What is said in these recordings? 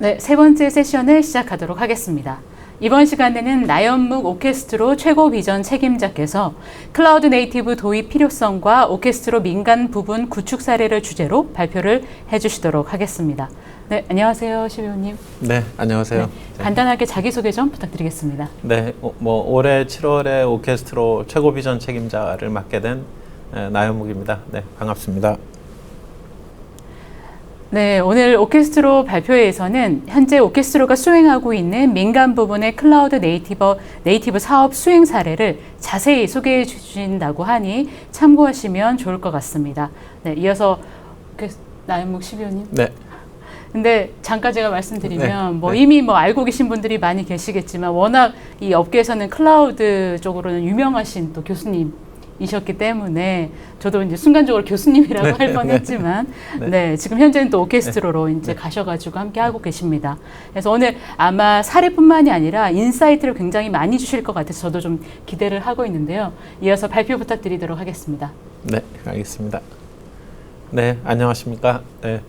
네, 세 번째 세션을 시작하도록 하겠습니다. 이번 시간에는 나연묵 오케스트로 최고 비전 책임자께서 클라우드 네이티브 도입 필요성과 오케스트로 민간 부분 구축 사례를 주제로 발표를 해주시도록 하겠습니다. 네, 안녕하세요, 시 배우님. 네, 안녕하세요. 네, 간단하게 자기소개 좀 부탁드리겠습니다. 네, 올해 7월에 오케스트로 최고 비전 책임자를 맡게 된 나연묵입니다. 네, 반갑습니다. 네, 오늘 오케스트로 발표회에서는 현재 오케스트로가 수행하고 있는 민간 부분의 클라우드 네이티브 사업 수행 사례를 자세히 소개해 주신다고 하니 참고하시면 좋을 것 같습니다. 네, 이어서 나연묵 시비오님. 네. 근데 잠깐 제가 말씀드리면 네. 이미 알고 계신 분들이 많이 계시겠지만 워낙 이 업계에서는 클라우드 쪽으로는 유명하신 또 교수님이셨기 때문에 저도 이제 순간적으로 교수님이라고 할 뻔했지만 네, 지금 현재는 또 오케스트로로 이제 가셔가지고 함께 하고 계십니다. 그래서 오늘 아마 사례뿐만이 아니라 인사이트를 굉장히 많이 주실 것 같아서 저도 좀 기대를 하고 있는데요. 이어서 발표 부탁드리도록 하겠습니다. 네, 알겠습니다. 네, 안녕하십니까. 네.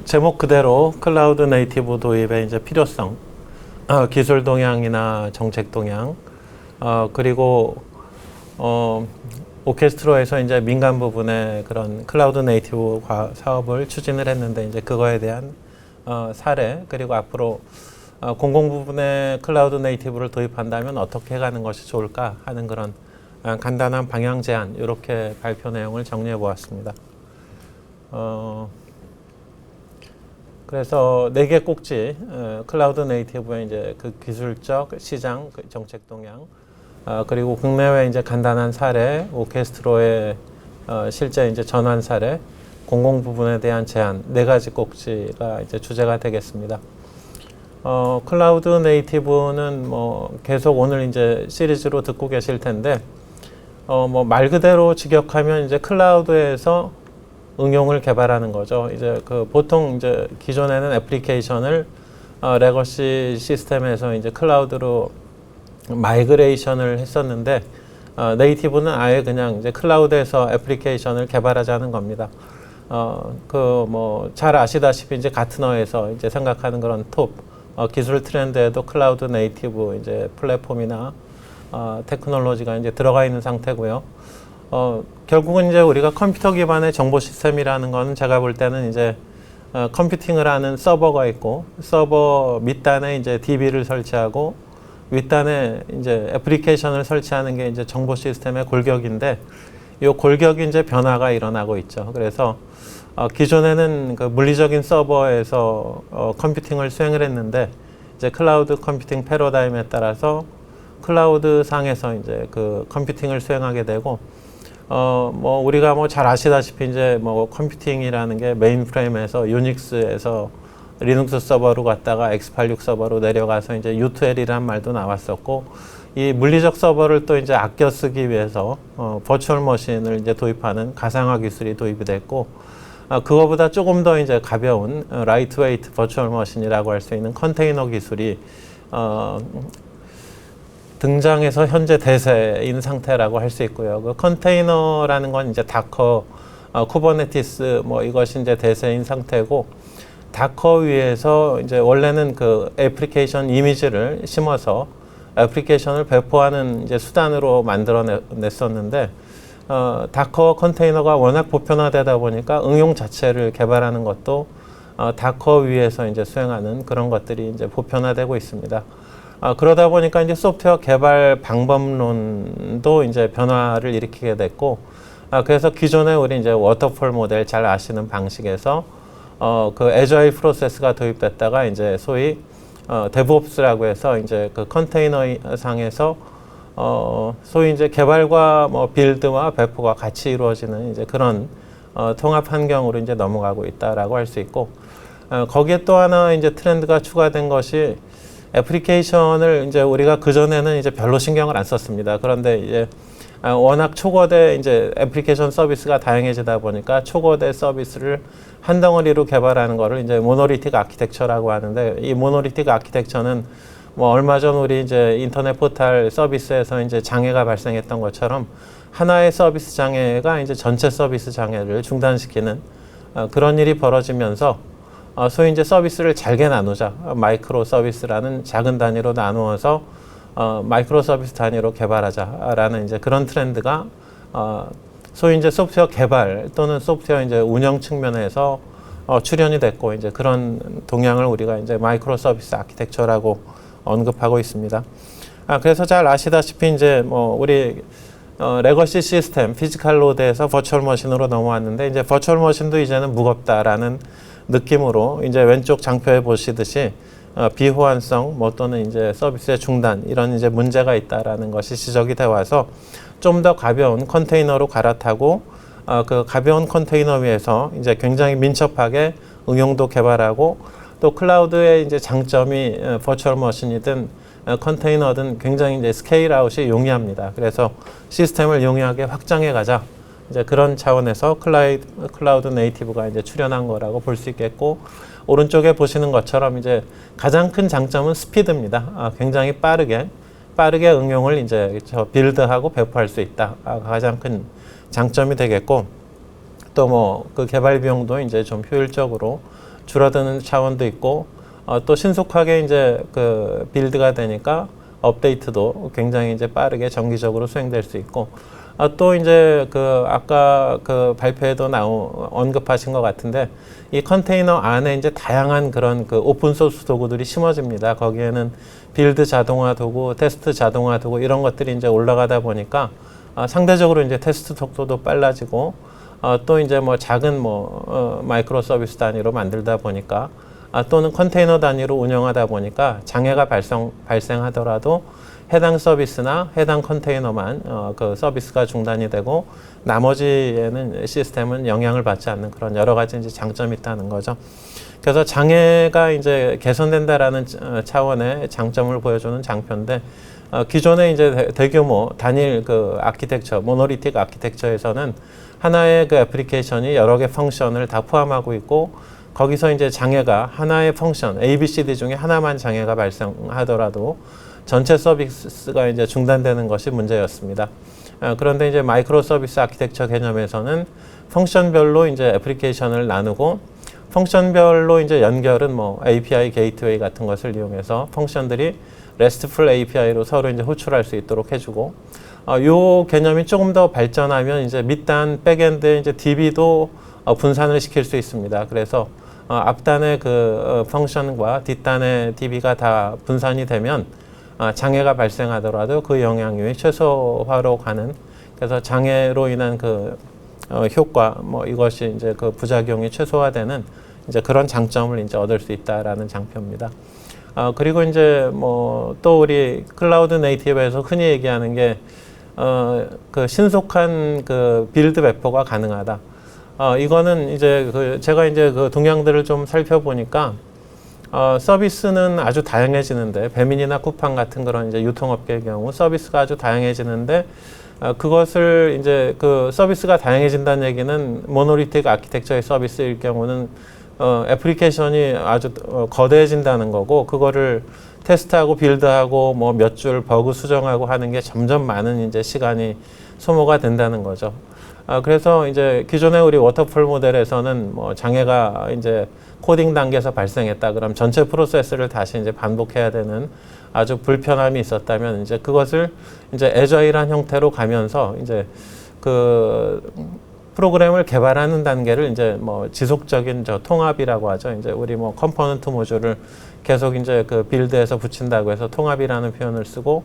제목 그대로 클라우드 네이티브 도입의 이제 필요성, 기술 동향이나 정책 동향, 그리고 오케스트로에서 이제 민간 부분의 그런 클라우드 네이티브 사업을 추진을 했는데 이제 그거에 대한 사례, 그리고 앞으로 공공 부분의 클라우드 네이티브를 도입한다면 어떻게 해가는 것이 좋을까 하는 그런 간단한 방향 제안, 이렇게 발표 내용을 정리해 보았습니다. 그래서 4개 꼭지, 클라우드 네이티브의 이제 그 기술적, 시장, 정책 동향, 그리고 국내외 이제 간단한 사례, 오케스트로의 실제 이제 전환 사례, 공공 부분에 대한 제안, 4가지 꼭지가 이제 주제가 되겠습니다. 클라우드 네이티브는 계속 오늘 이제 시리즈로 듣고 계실 텐데, 말 그대로 직역하면 이제 클라우드에서 응용을 개발하는 거죠. 이제 보통 이제 기존에는 애플리케이션을 레거시 시스템에서 이제 클라우드로 마이그레이션을 했었는데, 네이티브는 아예 그냥 이제 클라우드에서 애플리케이션을 개발하자는 겁니다. 잘 아시다시피 이제 가트너에서 이제 생각하는 그런 톱 기술 트렌드에도 클라우드 네이티브 이제 플랫폼이나 테크놀로지가 이제 들어가 있는 상태고요. 결국은 이제 우리가 컴퓨터 기반의 정보 시스템이라는 거는 제가 볼 때는 이제 컴퓨팅을 하는 서버가 있고, 서버 밑단에 이제 DB를 설치하고 윗단에 이제 애플리케이션을 설치하는 게 이제 정보 시스템의 골격인데, 이 골격이 이제 변화가 일어나고 있죠. 그래서 기존에는 그 물리적인 서버에서 컴퓨팅을 수행을 했는데, 이제 클라우드 컴퓨팅 패러다임에 따라서 클라우드 상에서 이제 그 컴퓨팅을 수행하게 되고, 우리가 잘 아시다시피 이제 컴퓨팅이라는 게 메인프레임에서 유닉스에서 리눅스 서버로 갔다가 x86 서버로 내려가서 이제 U2L이라는 말도 나왔었고, 이 물리적 서버를 또 이제 아껴 쓰기 위해서 버추얼 머신을 이제 도입하는 가상화 기술이 도입이 됐고, 그거보다 조금 더 이제 가벼운 라이트 웨이트 버추얼 머신이라고 할 수 있는 컨테이너 기술이 등장해서 현재 대세인 상태라고 할 수 있고요. 그 컨테이너라는 건 이제 다커, 쿠버네티스 이것이 이제 대세인 상태고, 다커 위에서 이제 원래는 그 애플리케이션 이미지를 심어서 애플리케이션을 배포하는 이제 수단으로 만들어냈었는데, 다커 컨테이너가 워낙 보편화되다 보니까 응용 자체를 개발하는 것도 다커 위에서 이제 수행하는 그런 것들이 이제 보편화되고 있습니다. 그러다 보니까 이제 소프트웨어 개발 방법론도 이제 변화를 일으키게 됐고, 그래서 기존에 우리 이제 워터폴 모델 잘 아시는 방식에서 그 애저일 프로세스가 도입됐다가 이제 소위 데브옵스라고 해서 이제 그 컨테이너 상에서 소위 이제 개발과 빌드와 배포가 같이 이루어지는 이제 그런 통합 환경으로 이제 넘어가고 있다라고 할 수 있고, 거기에 또 하나 이제 트렌드가 추가된 것이 애플리케이션을 이제 우리가 그전에는 이제 별로 신경을 안 썼습니다. 그런데 이제 워낙 초거대 이제 애플리케이션 서비스가 다양해지다 보니까 초거대 서비스를 한 덩어리로 개발하는 거를 이제 모노리틱 아키텍처라고 하는데, 이 모노리틱 아키텍처는 얼마 전 우리 이제 인터넷 포털 서비스에서 이제 장애가 발생했던 것처럼 하나의 서비스 장애가 이제 전체 서비스 장애를 중단시키는 그런 일이 벌어지면서 소위 이제 서비스를 잘게 나누자. 마이크로 서비스라는 작은 단위로 나누어서 마이크로 서비스 단위로 개발하자라는 이제 그런 트렌드가 소위 이제 소프트웨어 개발 또는 소프트웨어 이제 운영 측면에서 출현이 됐고 이제 그런 동향을 우리가 이제 마이크로 서비스 아키텍처라고 언급하고 있습니다. 그래서 잘 아시다시피 이제 뭐 우리 레거시 시스템 피지컬 로드에서 버추얼 머신으로 넘어왔는데 이제 버추얼 머신도 이제는 무겁다라는 느낌으로 이제 왼쪽 장표에 보시듯이 비호환성 뭐 또는 이제 서비스의 중단 이런 이제 문제가 있다라는 것이 지적이 돼 와서 좀 더 가벼운 컨테이너로 갈아타고 그 가벼운 컨테이너 위에서 이제 굉장히 민첩하게 응용도 개발하고 또 클라우드의 이제 장점이 버추얼 머신이든 컨테이너든 굉장히 이제 스케일 아웃이 용이합니다. 그래서 시스템을 용이하게 확장해 가자. 이제 그런 차원에서 클라우드 네이티브가 이제 출현한 거라고 볼 수 있겠고 오른쪽에 보시는 것처럼 이제 가장 큰 장점은 스피드입니다. 굉장히 빠르게 응용을 이제 빌드하고 배포할 수 있다. 가장 큰 장점이 되겠고 또 뭐 그 개발 비용도 이제 좀 효율적으로 줄어드는 차원도 있고 또 신속하게 이제 그 빌드가 되니까 업데이트도 굉장히 이제 빠르게 정기적으로 수행될 수 있고 또 이제 그 아까 그 발표에도 언급하신 것 같은데 이 컨테이너 안에 이제 다양한 그런 그 오픈 소스 도구들이 심어집니다. 거기에는 빌드 자동화 도구, 테스트 자동화 도구 이런 것들이 이제 올라가다 보니까 상대적으로 이제 테스트 속도도 빨라지고 또 이제 뭐 작은 마이크로 서비스 단위로 만들다 보니까 또는 컨테이너 단위로 운영하다 보니까 장애가 발생하더라도 해당 서비스나 해당 컨테이너만 그 서비스가 중단이 되고 나머지에는 시스템은 영향을 받지 않는 그런 여러 가지 이제 장점이 있다는 거죠. 그래서 장애가 이제 개선된다라는 차원의 장점을 보여주는 장표인데 기존의 이제 대규모 단일 그 아키텍처, 모노리틱 아키텍처에서는 하나의 그 애플리케이션이 여러 개 펑션을 다 포함하고 있고 거기서 이제 장애가 하나의 펑션 A, B, C, D 중에 하나만 장애가 발생하더라도 전체 서비스가 이제 중단되는 것이 문제였습니다. 그런데 이제 마이크로 서비스 아키텍처 개념에서는 펑션별로 이제 애플리케이션을 나누고 펑션별로 이제 연결은 뭐 API 게이트웨이 같은 것을 이용해서 펑션들이 RESTful API로 서로 이제 호출할 수 있도록 해주고 요 개념이 조금 더 발전하면 이제 밑단 백엔드에 이제 DB도 분산을 시킬 수 있습니다. 그래서 앞단의 그 펑션과 뒷단의 DB가 다 분산이 되면 장애가 발생하더라도 그 영향이 최소화로 가는 그래서 장애로 인한 그 효과 뭐 이것이 이제 그 부작용이 최소화되는 이제 그런 장점을 이제 얻을 수 있다라는 장표입니다. 그리고 이제 뭐 또 우리 클라우드 네이티브에서 흔히 얘기하는 게 그 신속한 그 빌드 배포가 가능하다. 이거는 이제 그 제가 이제 그 동향들을 좀 살펴보니까 서비스는 아주 다양해지는데 배민이나 쿠팡 같은 그런 이제 유통업계의 경우 서비스가 아주 다양해지는데 그것을 이제 그 서비스가 다양해진다는 얘기는 모노리틱 아키텍처의 서비스일 경우는 애플리케이션이 아주 거대해진다는 거고 그거를 테스트하고 빌드하고 뭐 몇 줄 버그 수정하고 하는 게 점점 많은 이제 시간이 소모가 된다는 거죠. 그래서 이제 기존의 우리 워터폴 모델에서는 뭐 장애가 이제 코딩 단계에서 발생했다. 그럼 전체 프로세스를 다시 이제 반복해야 되는 아주 불편함이 있었다면 이제 그것을 이제 애저일한 형태로 가면서 이제 그 프로그램을 개발하는 단계를 이제 뭐 지속적인 통합이라고 하죠. 이제 우리 뭐 컴포넌트 모듈을 계속 이제 그 빌드에서 붙인다고 해서 통합이라는 표현을 쓰고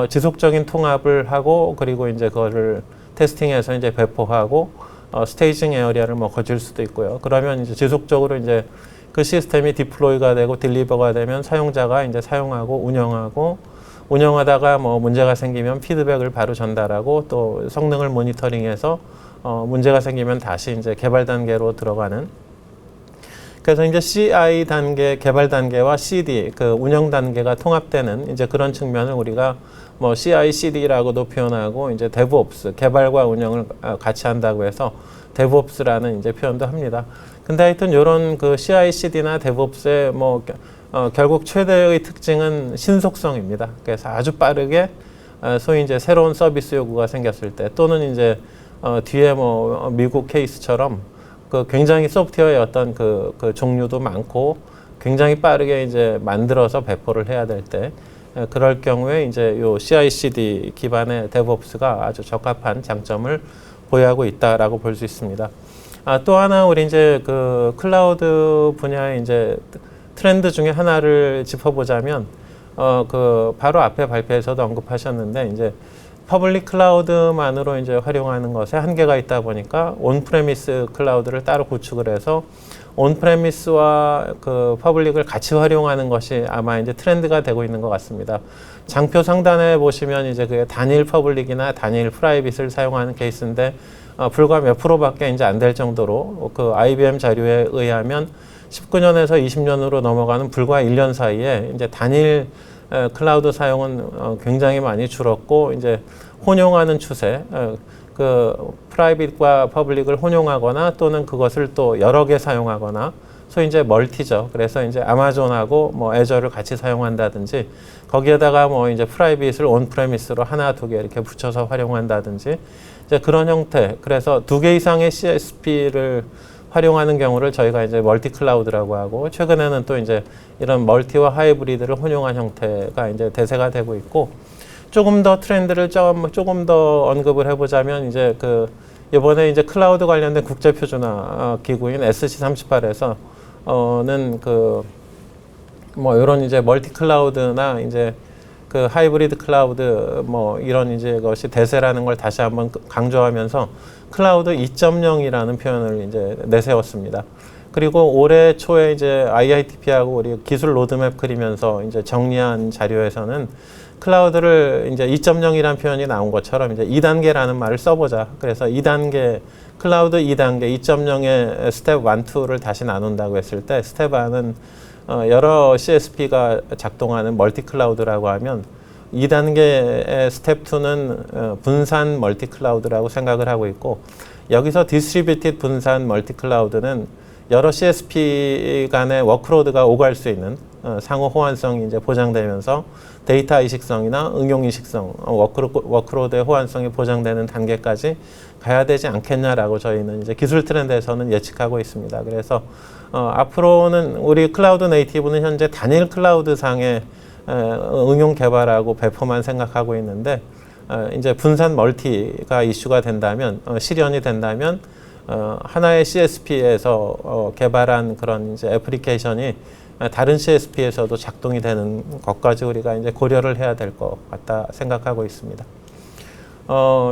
지속적인 통합을 하고 그리고 이제 그거를 테스팅해서 이제 배포하고 스테이징 에어리아를 뭐 거칠 수도 있고요. 그러면 이제 지속적으로 이제 그 시스템이 디플로이가 되고 딜리버가 되면 사용자가 이제 사용하고 운영하다가 뭐 문제가 생기면 피드백을 바로 전달하고 또 성능을 모니터링해서 문제가 생기면 다시 이제 개발 단계로 들어가는. 그래서 이제 CI 단계, 개발 단계와 CD, 그 운영 단계가 통합되는 이제 그런 측면을 우리가 뭐 CI/CD라고도 표현하고 이제 DevOps, 개발과 운영을 같이 한다고 해서 DevOps라는 이제 표현도 합니다. 근데 하여튼 이런 그 CI/CD나 DevOps의 뭐 결국 최대의 특징은 신속성입니다. 그래서 아주 빠르게 소위 이제 새로운 서비스 요구가 생겼을 때 또는 이제 뒤에 뭐 미국 케이스처럼 그 굉장히 소프트웨어의 어떤 그 종류도 많고 굉장히 빠르게 이제 만들어서 배포를 해야 될 때 그럴 경우에 이제 요 CI/CD 기반의 DevOps가 아주 적합한 장점을 보유하고 있다라고 볼 수 있습니다. 또 하나 우리 이제 그 클라우드 분야의 이제 트렌드 중에 하나를 짚어보자면 그 바로 앞에 발표에서도 언급하셨는데 이제 퍼블릭 클라우드만으로 이제 활용하는 것에 한계가 있다 보니까 온프레미스 클라우드를 따로 구축을 해서 온프레미스와 그 퍼블릭을 같이 활용하는 것이 아마 이제 트렌드가 되고 있는 것 같습니다. 장표 상단에 보시면 이제 그게 단일 퍼블릭이나 단일 프라이빗을 사용하는 케이스인데 불과 몇 프로밖에 이제 안 될 정도로 그 IBM 자료에 의하면 19년에서 20년으로 넘어가는 불과 1년 사이에 이제 단일 클라우드 사용은 굉장히 많이 줄었고 이제 혼용하는 추세, 그 프라이빗과 퍼블릭을 혼용하거나 또는 그것을 또 여러 개 사용하거나 소위 이제 멀티죠. 그래서 이제 아마존하고 뭐 애저를 같이 사용한다든지 거기에다가 뭐 이제 프라이빗을 온프레미스로 하나 두 개 이렇게 붙여서 활용한다든지 이제 그런 형태. 그래서 두 개 이상의 CSP를 활용하는 경우를 저희가 이제 멀티 클라우드라고 하고 최근에는 또 이제 이런 멀티와 하이브리드를 혼용한 형태가 이제 대세가 되고 있고 조금 더 트렌드를 조금 더 언급을 해보자면 이제 그 이번에 이제 클라우드 관련된 국제 표준화 기구인 SC38에서 는 그 뭐 이런 이제 멀티 클라우드나 이제 그 하이브리드 클라우드 뭐 이런 이제 것이 대세라는 걸 다시 한번 강조하면서 클라우드 2.0이라는 표현을 이제 내세웠습니다. 그리고 올해 초에 이제 IITP하고 우리 기술 로드맵 그리면서 이제 정리한 자료에서는 클라우드를 이제 2.0이라는 표현이 나온 것처럼 이제 2단계라는 말을 써보자. 그래서 2단계 클라우드 2단계 2.0의 스텝 1, 2를 다시 나눈다고 했을 때 스텝 1은 여러 CSP가 작동하는 멀티 클라우드라고 하면 2단계의 스텝 2는 분산 멀티 클라우드라고 생각을 하고 있고 여기서 디스트리뷰티드 분산 멀티 클라우드는 여러 CSP 간의 워크로드가 오갈 수 있는 상호 호환성이 이제 보장되면서 데이터 이식성이나 응용 이식성, 워크로드의 호환성이 보장되는 단계까지 가야 되지 않겠냐라고 저희는 이제 기술 트렌드에서는 예측하고 있습니다. 그래서 앞으로는 우리 클라우드 네이티브는 현재 단일 클라우드 상의 응용 개발하고 배포만 생각하고 있는데 이제 분산 멀티가 이슈가 된다면 실현이 된다면 하나의 CSP에서 개발한 그런 이제 애플리케이션이 다른 CSP에서도 작동이 되는 것까지 우리가 이제 고려를 해야 될 것 같다 생각하고 있습니다.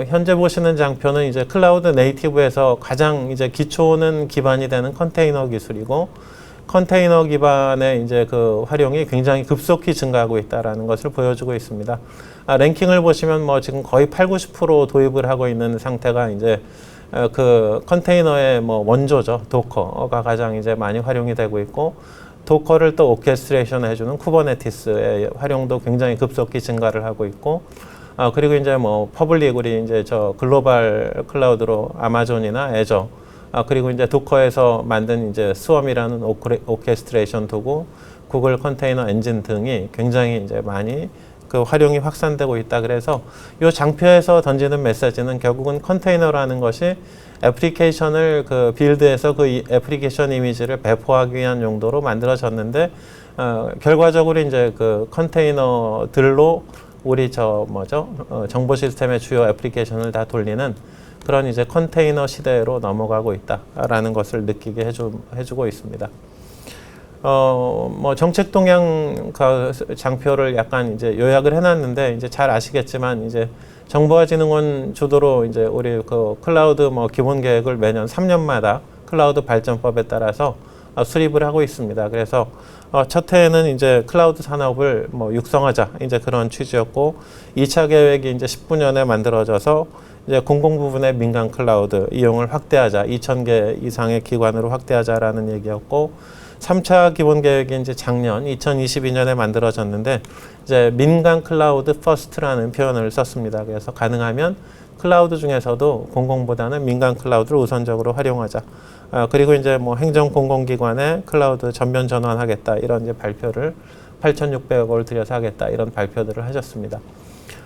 현재 보시는 장표는 이제 클라우드 네이티브에서 가장 이제 기초는 기반이 되는 컨테이너 기술이고 컨테이너 기반의 이제 그 활용이 굉장히 급속히 증가하고 있다라는 것을 보여주고 있습니다. 랭킹을 보시면 뭐 지금 거의 80~90% 도입을 하고 있는 상태가 이제 그 컨테이너의 뭐 원조죠. 도커가 가장 이제 많이 활용이 되고 있고 도커를 또 오케스트레이션 해주는 쿠버네티스의 활용도 굉장히 급속히 증가를 하고 있고 그리고 이제 뭐 퍼블릭 우리 이제 저 글로벌 클라우드로 아마존이나 애저 그리고 이제 도커에서 만든 이제 스웜이라는 오케스트레이션 도구, 구글 컨테이너 엔진 등이 굉장히 이제 많이 그 활용이 확산되고 있다. 그래서 이 장표에서 던지는 메시지는 결국은 컨테이너라는 것이 애플리케이션을 그 빌드해서 그 애플리케이션 이미지를 배포하기 위한 용도로 만들어졌는데 결과적으로 이제 그 컨테이너들로 우리 정보 시스템의 주요 애플리케이션을 다 돌리는 그런 이제 컨테이너 시대로 넘어가고 있다라는 것을 느끼게 해주고 있습니다. 뭐 정책 동향 장표를 약간 이제 요약을 해놨는데 이제 잘 아시겠지만 이제 정보화진흥원 주도로 이제 우리 그 클라우드 뭐 기본 계획을 매년 3년마다 클라우드 발전법에 따라서 수립을 하고 있습니다. 그래서 첫 해에는 이제 클라우드 산업을 뭐 육성하자 이제 그런 취지였고 2차 계획이 이제 19년에 만들어져서 이제 공공 부분의 민간 클라우드 이용을 확대하자 2,000개 이상의 기관으로 확대하자라는 얘기였고 3차 기본 계획이 이제 작년 2022년에 만들어졌는데 이제 민간 클라우드 퍼스트라는 표현을 썼습니다. 그래서 가능하면 클라우드 중에서도 공공보다는 민간 클라우드를 우선적으로 활용하자. 그리고 이제 뭐 행정 공공기관에 클라우드 전면 전환하겠다 이런 이제 발표를 8,600억 원을 들여서 하겠다 이런 발표들을 하셨습니다.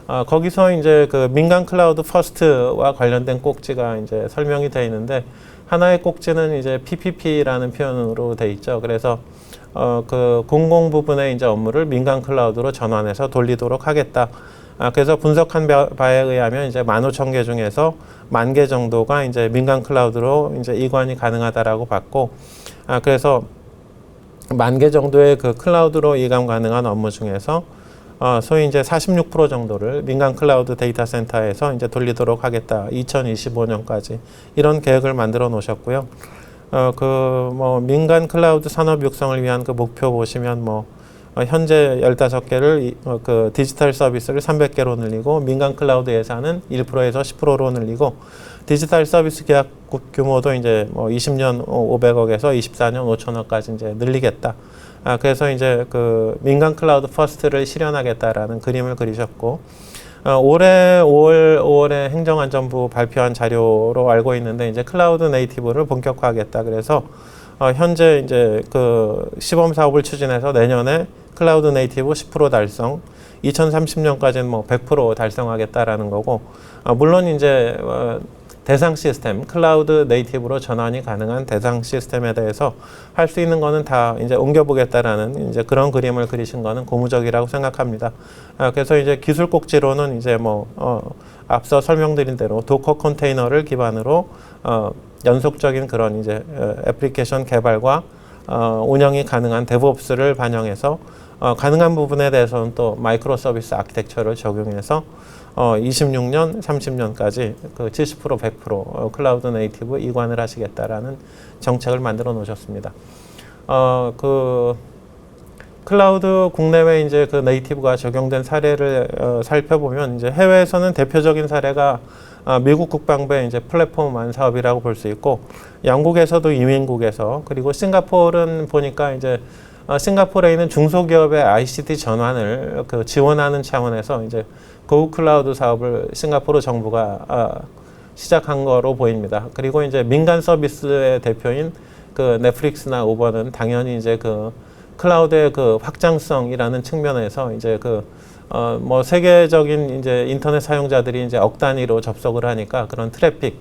거기서 이제 그 민간 클라우드 퍼스트와 관련된 꼭지가 이제 설명이 되어 있는데 하나의 꼭지는 이제 PPP라는 표현으로 돼 있죠. 그래서 그 공공 부분의 이제 업무를 민간 클라우드로 전환해서 돌리도록 하겠다. 그래서 분석한 바에 의하면 이제 15,000개 중에서 10,000개 정도가 이제 민간 클라우드로 이제 이관이 가능하다라고 봤고, 그래서 10,000개 정도의 그 클라우드로 이관 가능한 업무 중에서 소위 이제 46% 정도를 민간 클라우드 데이터 센터에서 이제 돌리도록 하겠다. 2025년까지 이런 계획을 만들어 놓으셨고요. 그 뭐 민간 클라우드 산업 육성을 위한 그 목표 보시면 뭐 현재 15개를 그 디지털 서비스를 300개로 늘리고 민간 클라우드 예산은 1%에서 10%로 늘리고 디지털 서비스 계약 규모도 이제 뭐 20년 500억에서 24년 5천억까지 이제 늘리겠다. 그래서 이제 그 민간 클라우드 퍼스트를 실현하겠다라는 그림을 그리셨고, 올해 5월에 행정안전부 발표한 자료로 알고 있는데 이제 클라우드 네이티브를 본격화하겠다. 그래서 현재 이제 그 시범 사업을 추진해서 내년에 클라우드 네이티브 10% 달성, 2030년까지는 뭐 100% 달성하겠다라는 거고, 물론 이제 대상 시스템, 클라우드 네이티브로 전환이 가능한 대상 시스템에 대해서 할 수 있는 거는 다 이제 옮겨보겠다라는 이제 그런 그림을 그리신 거는 고무적이라고 생각합니다. 그래서 이제 기술 꼭지로는 이제 뭐 앞서 설명드린 대로 도커 컨테이너를 기반으로 연속적인 그런 이제 애플리케이션 개발과 운영이 가능한 데브옵스를 반영해서 가능한 부분에 대해서는 또 마이크로 서비스 아키텍처를 적용해서 26년, 30년까지 그 70%, 100% 클라우드 네이티브 이관을 하시겠다라는 정책을 만들어 놓으셨습니다. 그 클라우드 국내외 이제 그 네이티브가 적용된 사례를 살펴보면 이제 해외에서는 대표적인 사례가 미국 국방부의 이제 플랫폼 사업이라고 볼 수 있고, 영국에서도 이민국에서, 그리고 싱가포르는 보니까 이제 싱가포르에 있는 중소기업의 ICT 전환을 그 지원하는 차원에서 이제 고급 클라우드 사업을 싱가포르 정부가 시작한 거로 보입니다. 그리고 이제 민간 서비스의 대표인 그 넷플릭스나 우버는 당연히 이제 그 클라우드의 그 확장성이라는 측면에서 이제 그 뭐 세계적인 이제 인터넷 사용자들이 이제 억 단위로 접속을 하니까 그런 트래픽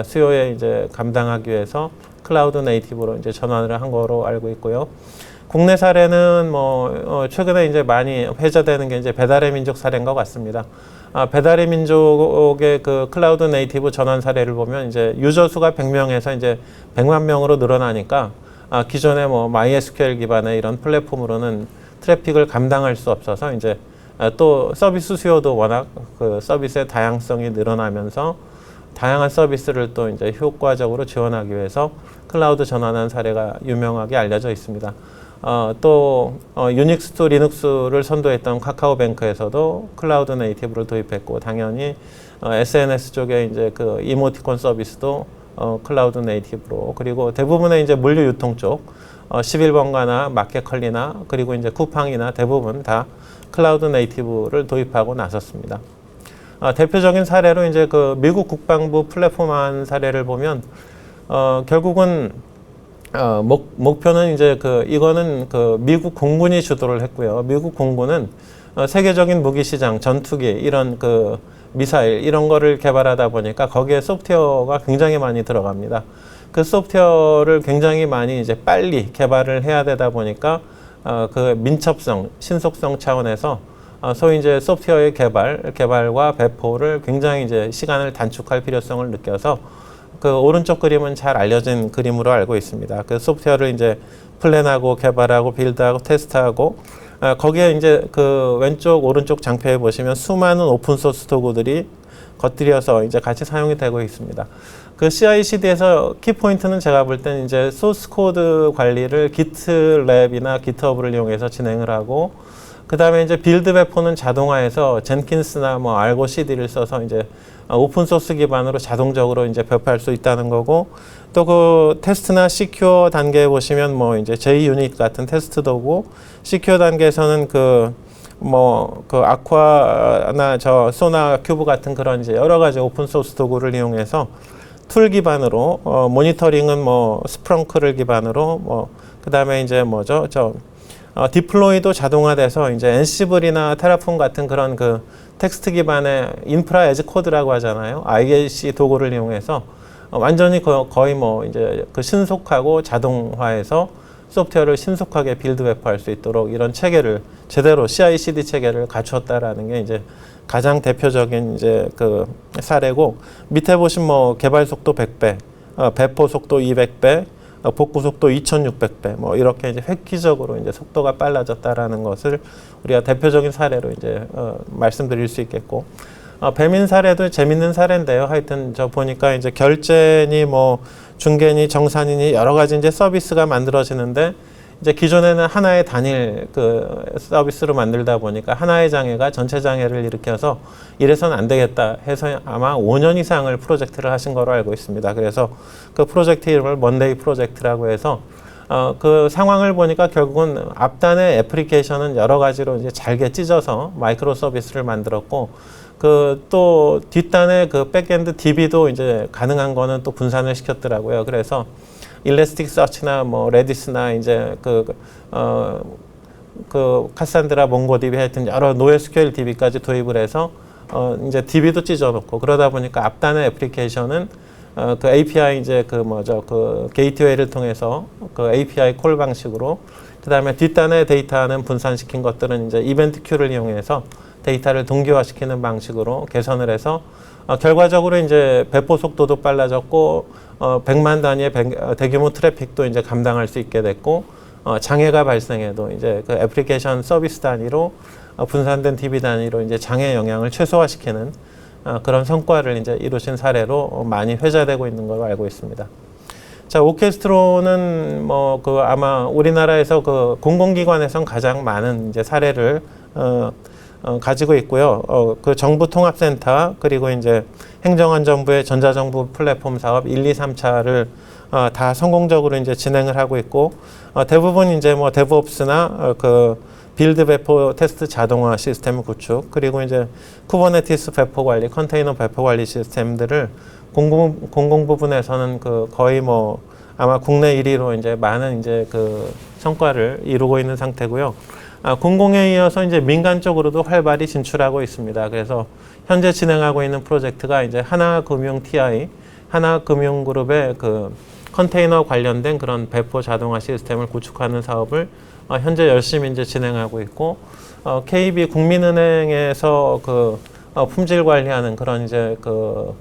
수요에 이제 감당하기 위해서 클라우드 네이티브로 이제 전환을 한 거로 알고 있고요. 국내 사례는 뭐 최근에 이제 많이 회자되는 게 이제 배달의 민족 사례인 것 같습니다. 배달의 민족의 그 클라우드 네이티브 전환 사례를 보면 이제 유저 수가 100명에서 이제 100만 명으로 늘어나니까 기존의 뭐 MySQL 기반의 이런 플랫폼으로는 트래픽을 감당할 수 없어서 이제 또 서비스 수요도 워낙 그 서비스의 다양성이 늘어나면서 다양한 서비스를 또 이제 효과적으로 지원하기 위해서 클라우드 전환한 사례가 유명하게 알려져 있습니다. 또 유닉스 투 리눅스를 선도했던 카카오뱅크에서도 클라우드 네이티브를 도입했고, 당연히 SNS 쪽에 이제 그 이모티콘 서비스도 클라우드 네이티브로, 그리고 대부분의 이제 물류 유통 쪽 11번가나 마켓컬리나 그리고 이제 쿠팡이나 대부분 다 클라우드 네이티브를 도입하고 나섰습니다. 대표적인 사례로 이제 그 미국 국방부 플랫폼 사례를 보면 결국은 목표는 이제 그 이거는 그 미국 공군이 주도를 했고요. 미국 공군은 세계적인 무기 시장, 전투기 이런 그 미사일 이런 거를 개발하다 보니까 거기에 소프트웨어가 굉장히 많이 들어갑니다. 그 소프트웨어를 굉장히 많이 이제 빨리 개발을 해야 되다 보니까 그 민첩성, 신속성 차원에서 소위 이제 소프트웨어의 개발과 배포를 굉장히 이제 시간을 단축할 필요성을 느껴서 그 오른쪽 그림은 잘 알려진 그림으로 알고 있습니다. 그 소프트웨어를 이제 플랜하고 개발하고 빌드하고 테스트하고 거기에 이제 그 왼쪽 오른쪽 장표에 보시면 수많은 오픈 소스 도구들이 겉들여서 이제 같이 사용이 되고 있습니다. 그 CI/CD에서 키포인트는 제가 볼 때는 이제 소스 코드 관리를 기트랩이나 기트허브를 이용해서 진행을 하고, 그 다음에 이제 빌드 배포는 자동화해서 젠킨스나 뭐 알고 CD를 써서 이제 오픈 소스 기반으로 자동적으로 이제 배포할 수 있다는 거고, 또 그 테스트나 시큐어 단계에 보시면 뭐 이제 JUnit 같은 테스트 도구, 시큐어 단계에서는 그 아쿠아나 소나 큐브 같은 그런 이제 여러 가지 오픈 소스 도구를 이용해서 툴 기반으로 모니터링은 뭐 스프렁크를 기반으로 그 다음에 이제 디플로이도 자동화돼서 이제 엔시블이나 테라폼 같은 그런 그 텍스트 기반의 인프라 에즈 코드라고 하잖아요. IAC 도구를 이용해서 완전히 거의 뭐 이제 그 신속하고 자동화해서 소프트웨어를 신속하게 빌드 배포할 수 있도록 이런 체계를 제대로 CI/CD 체계를 갖추었다라는 게 이제 가장 대표적인 이제 그 사례고, 밑에 보신 뭐 개발 속도 100배, 배포 속도 200배, 복구 속도 2,600배, 뭐 이렇게 이제 획기적으로 이제 속도가 빨라졌다라는 것을 우리가 대표적인 사례로 이제 말씀드릴 수 있겠고, 배민 사례도 재밌는 사례인데요. 하여튼 저 보니까 이제 결제니 뭐 중개니 정산이니 여러 가지 이제 서비스가 만들어지는데, 이제 기존에는 하나의 단일 그 서비스로 만들다 보니까 하나의 장애가 전체 장애를 일으켜서 이래서는 안 되겠다 해서 아마 5년 이상을 프로젝트를 하신 거로 알고 있습니다. 그래서 그 프로젝트 이름을 먼데이 프로젝트라고 해서 그 상황을 보니까 결국은 앞단의 애플리케이션은 여러 가지로 이제 잘게 찢어서 마이크로 서비스를 만들었고, 그 또 뒷단의 그 백엔드 DB도 이제 가능한 거는 또 분산을 시켰더라고요. 그래서 일레스틱 서치나 뭐 레디스나 이제 그 카산드라, 몽고DB 하여튼 여러 NoSQL DB까지 도입을 해서 이제 DB도 찢어놓고, 그러다 보니까 앞단의 애플리케이션은 그 API 이제 그 게이트웨이를 통해서 그 API 콜 방식으로, 그 다음에 뒷단의 데이터는 분산시킨 것들은 이제 이벤트 큐를 이용해서 데이터를 동기화시키는 방식으로 개선을 해서 결과적으로 이제 배포 속도도 빨라졌고, 100만 단위의 대규모 트래픽도 이제 감당할 수 있게 됐고, 장애가 발생해도 이제 그 애플리케이션 서비스 단위로 분산된 DB 단위로 이제 장애 영향을 최소화시키는 그런 성과를 이제 이루신 사례로 많이 회자되고 있는 걸로 알고 있습니다. 자, 오케스트로는 뭐 그 아마 우리나라에서 그 공공기관에선 가장 많은 이제 사례를 가지고 있고요. 그 정부통합센터, 그리고 이제 행정안전부의 전자정부 플랫폼 사업 1, 2, 3차를 다 성공적으로 이제 진행을 하고 있고, 대부분 이제 뭐 데브옵스나 그 빌드 배포 테스트 자동화 시스템 구축, 그리고 이제 쿠버네티스 배포 관리, 컨테이너 배포 관리 시스템들을 공공 부분에서는 그 거의 뭐 아마 국내 1위로 이제 많은 이제 그 성과를 이루고 있는 상태고요. 공공에 이어서 이제 민간 쪽으로도 활발히 진출하고 있습니다. 그래서 현재 진행하고 있는 프로젝트가 이제 하나금융 TI, 하나금융그룹의 그 컨테이너 관련된 그런 배포 자동화 시스템을 구축하는 사업을 현재 열심히 이제 진행하고 있고, KB 국민은행에서 그 품질 관리하는 그런 이제 그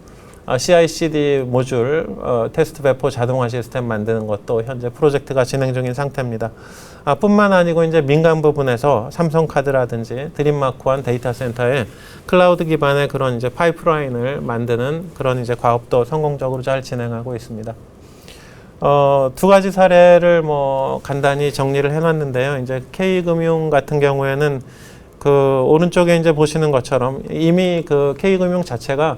CI/CD 모듈 테스트 배포 자동화 시스템 만드는 것도 현재 프로젝트가 진행 중인 상태입니다. 뿐만 아니고 이제 민간 부분에서 삼성카드라든지 드림마크원 데이터 센터에 클라우드 기반의 그런 이제 파이프라인을 만드는 그런 이제 과업도 성공적으로 잘 진행하고 있습니다. 두 가지 사례를 뭐 간단히 정리를 해놨는데요. 이제 K금융 같은 경우에는 그 오른쪽에 이제 보시는 것처럼 이미 그 K금융 자체가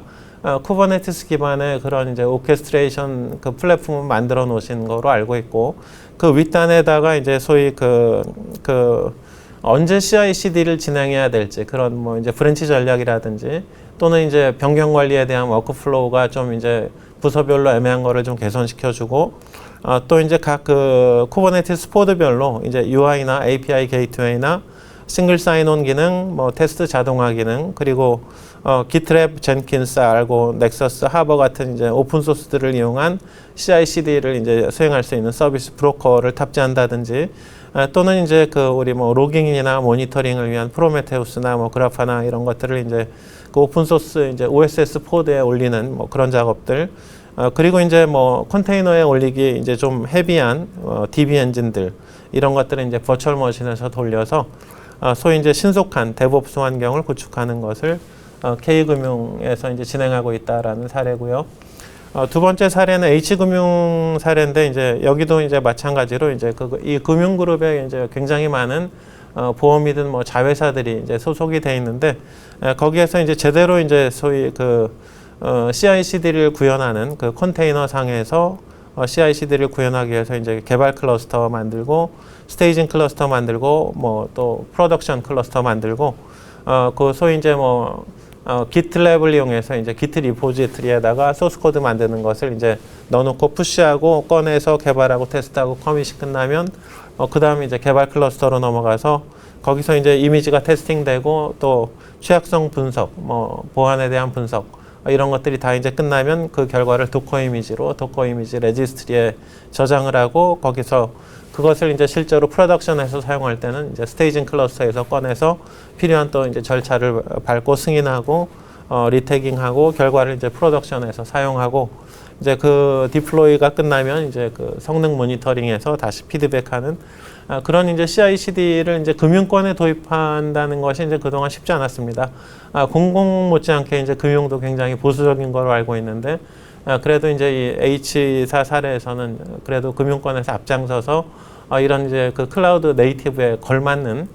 쿠버네티스 기반의 그런 이제 오케스트레이션 그 플랫폼을 만들어 놓으신 거로 알고 있고, 그 윗단에다가 이제 소위 언제 CI/CD를 진행해야 될지 그런 뭐 이제 브랜치 전략이라든지, 또는 이제 변경 관리에 대한 워크플로우가 좀 이제 부서별로 애매한 거를 좀 개선시켜주고, 또 이제 각 그 쿠버네티스 포드별로 이제 UI나 API 게이트웨이나 싱글 사인온 기능, 뭐 테스트 자동화 기능, 그리고 기트랩, 젠킨스, 알고, 넥서스, 하버 같은 이제 오픈 소스들을 이용한 CI/CD를 이제 수행할 수 있는 서비스 브로커를 탑재한다든지, 또는 이제 그 우리 뭐 로깅이나 모니터링을 위한 프로메테우스나 뭐 그라파나 이런 것들을 이제 그 오픈 소스 이제 OSS 포드에 올리는 뭐 그런 작업들, 그리고 이제 뭐 컨테이너에 올리기 이제 좀 헤비한 DB 엔진들, 이런 것들을 이제 버추얼 머신에서 돌려서 소위 이제 신속한 데브옵스 환경을 구축하는 것을 K금융에서 이제 진행하고 있다라는 사례고요. 두 번째 사례는 H금융 사례인데, 이제 여기도 이제 마찬가지로 이제 이 금융그룹에 이제 굉장히 많은 보험이든 뭐 자회사들이 이제 소속이 돼 있는데, 거기에서 이제 제대로 이제 소위 그 CI/CD를 구현하는 그 컨테이너 상에서 CI/CD를 구현하기 위해서 이제 개발 클러스터 만들고, 스테이징 클러스터 만들고, 뭐 또 프로덕션 클러스터 만들고, 그 소위 이제 뭐 기틀랩을 이용해서 이제 기트 리포지토리에다가 소스 코드 만드는 것을 이제 넣어놓고 푸시하고 꺼내서 개발하고 테스트하고 커밋이 끝나면 그 다음에 이제 개발 클러스터로 넘어가서 거기서 이제 이미지가 테스팅되고 또 취약성 분석, 뭐 보안에 대한 분석 이런 것들이 다 이제 끝나면 그 결과를 도커 이미지 레지스트리에 저장을 하고 거기서 그것을 이제 실제로 프로덕션에서 사용할 때는 이제 스테이징 클러스터에서 꺼내서 필요한 또 이제 절차를 밟고 승인하고 리태깅하고 결과를 이제 프로덕션에서 사용하고 이제 그 디플로이가 끝나면 이제 그 성능 모니터링에서 다시 피드백하는 그런 이제 CI/CD를 이제 금융권에 도입한다는 것이 이제 그동안 쉽지 않았습니다. 공공 못지않게 이제 금융도 굉장히 보수적인 걸로 알고 있는데 그래도 이제 이 H사 사례에서는 그래도 금융권에서 앞장서서 이런 이제 그 클라우드 네이티브에 걸맞는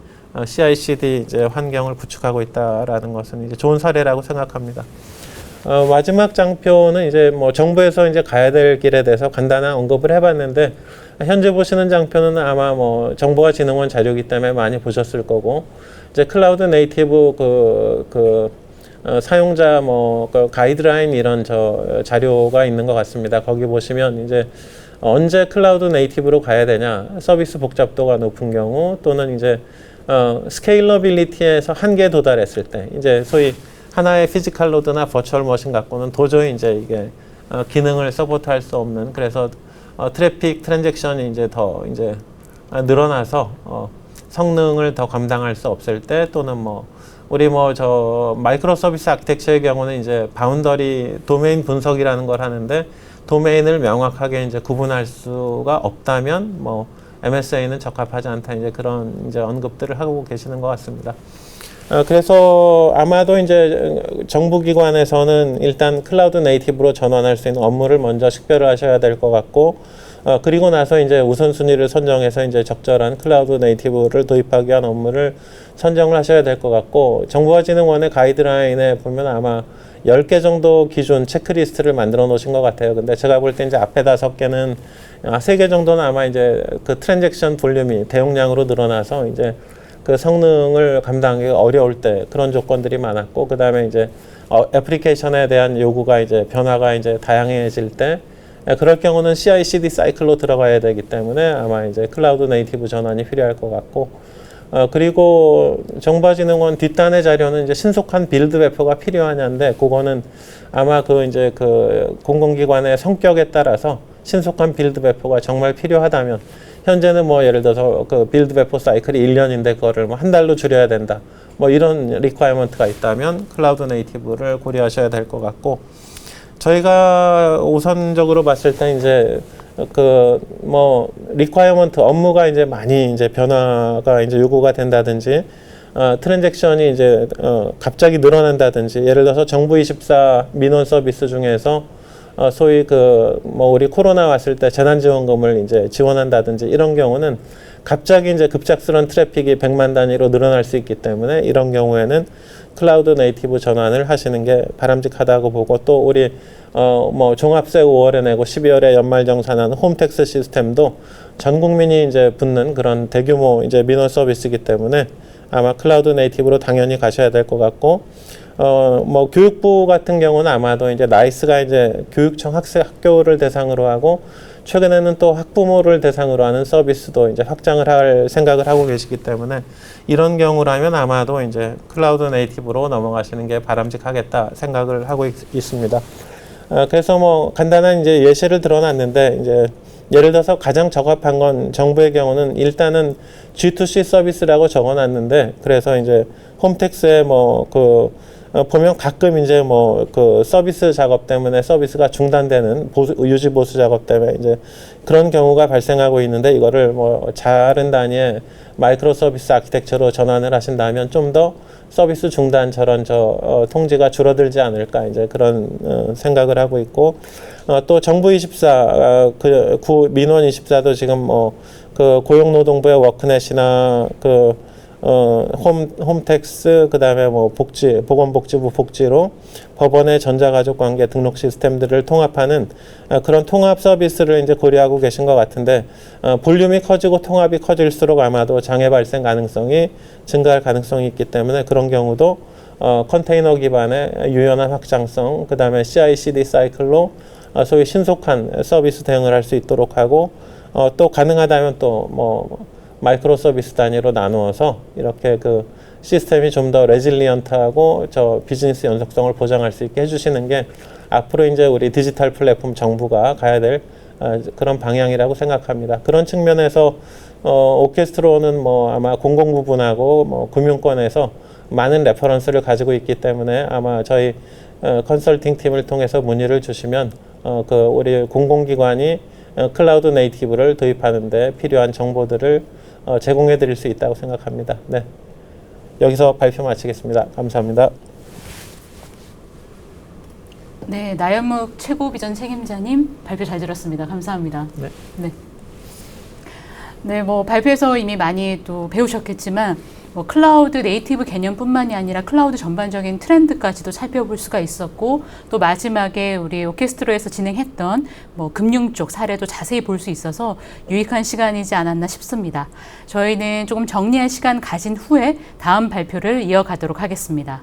CI/CD 이제 환경을 구축하고 있다라는 것은 이제 좋은 사례라고 생각합니다. 마지막 장표는 이제 뭐 정부에서 이제 가야 될 길에 대해서 간단한 언급을 해봤는데 현재 보시는 장표는 아마 뭐 정보와 진흥원 자료이기 때문에 많이 보셨을 거고 이제 클라우드 네이티브 사용자 그 가이드라인 이런 자료가 있는 것 같습니다. 거기 보시면 이제 언제 클라우드 네이티브로 가야 되냐, 서비스 복잡도가 높은 경우 또는 이제 스케일러빌리티에서 한계에 도달했을 때 이제 소위 하나의 피지컬 로드나 버추얼 머신 갖고는 도저히 이제 이게 기능을 서포트할 수 없는 그래서 트래픽 트랜잭션이 이제 더 이제 늘어나서 성능을 더 감당할 수 없을 때 또는 뭐 우리 마이크로 서비스 아키텍처의 경우는 이제 바운더리 도메인 분석이라는 걸 하는데 도메인을 명확하게 이제 구분할 수가 없다면 뭐 MSA는 적합하지 않다 이제 그런 이제 언급들을 하고 계시는 것 같습니다. 그래서 아마도 이제 정부기관에서는 일단 클라우드 네이티브로 전환할 수 있는 업무를 먼저 식별을 하셔야 될 것 같고, 그리고 나서 이제 우선순위를 선정해서 이제 적절한 클라우드 네이티브를 도입하기 위한 업무를 선정을 하셔야 될 것 같고, 정보화진흥원의 가이드라인에 보면 아마 10개 정도 기준 체크리스트를 만들어 놓으신 것 같아요. 근데 제가 볼 때 이제 앞에 5개는 3개 정도는 아마 이제 그 트랜잭션 볼륨이 대용량으로 늘어나서 이제 그 성능을 감당하기 어려울 때 그런 조건들이 많았고, 그 다음에 이제 애플리케이션에 대한 요구가 이제 변화가 이제 다양해질 때 그럴 경우는 CI/CD 사이클로 들어가야 되기 때문에 아마 이제 클라우드 네이티브 전환이 필요할 것 같고, 그리고 정보진흥원 뒷단의 자료는 이제 신속한 빌드 배포가 필요하냐인데 그거는 아마 이제 공공기관의 성격에 따라서 신속한 빌드 배포가 정말 필요하다면 현재는 뭐 예를 들어서 그 빌드 배포 사이클이 1년인데 그거를 뭐 한 달로 줄여야 된다. 뭐 이런 리퀘어먼트가 있다면 클라우드 네이티브를 고려하셔야 될 것 같고, 저희가 우선적으로 봤을 때 이제 리퀘어먼트 업무가 이제 많이 이제 변화가 이제 요구가 된다든지 트랜잭션이 이제 갑자기 늘어난다든지 예를 들어서 정부24 민원 서비스 중에서 소위 우리 코로나 왔을 때 재난지원금을 이제 지원한다든지 이런 경우는 갑자기 이제 급작스러운 트래픽이 100만 단위로 늘어날 수 있기 때문에 이런 경우에는 클라우드 네이티브 전환을 하시는 게 바람직하다고 보고, 또 우리 종합세 5월에 내고 12월에 연말정산하는 홈택스 시스템도 전 국민이 이제 붙는 그런 대규모 이제 민원 서비스이기 때문에 아마 클라우드 네이티브로 당연히 가셔야 될 것 같고, 교육부 같은 경우는 아마도 이제 나이스가 이제 교육청 학교를 대상으로 하고 최근에는 또 학부모를 대상으로 하는 서비스도 이제 확장을 할 생각을 하고 계시기 때문에 이런 경우라면 아마도 이제 클라우드 네이티브로 넘어가시는 게 바람직하겠다 생각을 하고 있습니다. 그래서 간단한 이제 예시를 들어놨는데 이제 예를 들어서 가장 적합한 건 정부의 경우는 일단은 G2C 서비스라고 적어놨는데, 그래서 이제 홈택스에 보면 가끔 이제 서비스 작업 때문에 서비스가 중단되는 유지 보수 작업 때문에 이제 그런 경우가 발생하고 있는데, 이거를 작은 단위의 마이크로 서비스 아키텍처로 전환을 하신다면 좀 더 서비스 중단 저런 통지가 줄어들지 않을까 이제 그런 생각을 하고 있고, 또 정부24 민원24도 지금 고용노동부의 워크넷이나 홈택스, 그 다음에 보건복지부 복지로 법원의 전자가족관계 등록 시스템들을 통합하는 그런 통합 서비스를 이제 고려하고 계신 것 같은데, 볼륨이 커지고 통합이 커질수록 아마도 장애 발생 가능성이 증가할 가능성이 있기 때문에 그런 경우도 컨테이너 기반의 유연한 확장성, 그 다음에 CI/CD 사이클로 소위 신속한 서비스 대응을 할 수 있도록 하고, 또 가능하다면 또 마이크로 서비스 단위로 나누어서 이렇게 그 시스템이 좀 더 레질리언트하고 저 비즈니스 연속성을 보장할 수 있게 해주시는 게 앞으로 이제 우리 디지털 플랫폼 정부가 가야 될 그런 방향이라고 생각합니다. 그런 측면에서 오케스트로는 뭐 아마 공공 부분하고 뭐 금융권에서 많은 레퍼런스를 가지고 있기 때문에 아마 저희 컨설팅 팀을 통해서 문의를 주시면 그 우리 공공기관이 클라우드 네이티브를 도입하는 데 필요한 정보들을 제공해 드릴 수 있다고 생각합니다. 네. 여기서 발표 마치겠습니다. 감사합니다. 네, 나연묵 최고 비전 책임자님 발표 잘 들었습니다. 감사합니다. 네. 네. 네, 뭐 발표에서 이미 많이 또 배우셨겠지만 뭐 클라우드 네이티브 개념뿐만이 아니라 클라우드 전반적인 트렌드까지도 살펴볼 수가 있었고 또 마지막에 우리 오케스트로에서 진행했던 뭐 금융 쪽 사례도 자세히 볼 수 있어서 유익한 시간이지 않았나 싶습니다. 저희는 조금 정리할 시간 가진 후에 다음 발표를 이어가도록 하겠습니다.